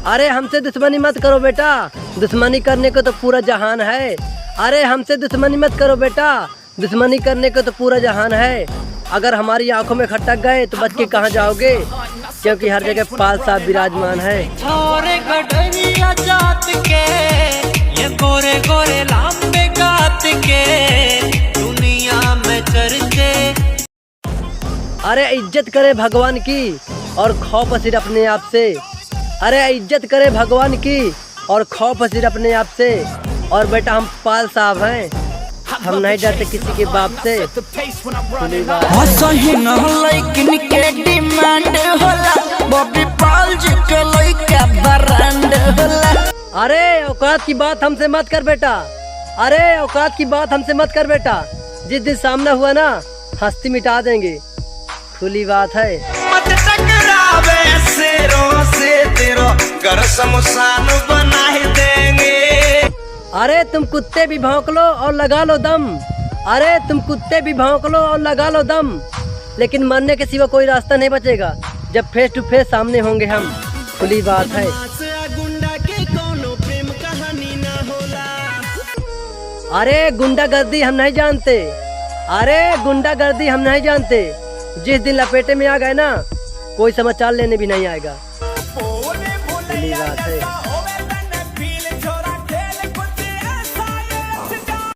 अरे हमसे दुश्मनी मत करो बेटा, दुश्मनी करने को तो पूरा जहान है। अरे हमसे दुश्मनी मत करो बेटा, दुश्मनी करने को तो पूरा जहान है। अगर हमारी आंखों में खटक गए तो बच के कहाँ जाओगे, क्योंकि हर जगह पाल साहब विराजमान है। ये गोरे गोरे लांबे गात के दुनिया में चर्चे। अरे इज्जत करे भगवान की और खौफ सिर्फ अपने आप से। अरे इज्जत करे भगवान की और खौफ सिर्फ अपने आप से। और बेटा हम पाल साहब हैं, हम नहीं डरते किसी के बाप से। अरे औकात की बात हमसे मत कर बेटा, अरे औकात की बात हमसे मत कर बेटा। जिस दिन सामना हुआ ना हस्ती मिटा देंगे, खुली बात है। मत टकरावे शेरों से तेरो घर शमशान बना ही देंगे। अरे तुम कुत्ते भी भौंक लो और लगा लो दम, अरे तुम कुत्ते भी भौंक लो और लगा लो दम, लेकिन मरने के सिवा कोई रास्ता नहीं बचेगा जब फेस टू फेस सामने होंगे हम, खुली बात है। अरे गुंडागर्दी हम नहीं जानते, अरे गुंडागर्दी हम नहीं जानते। जिस दिन लपेटे में आ गए ना कोई समाचार लेने भी नहीं आएगा।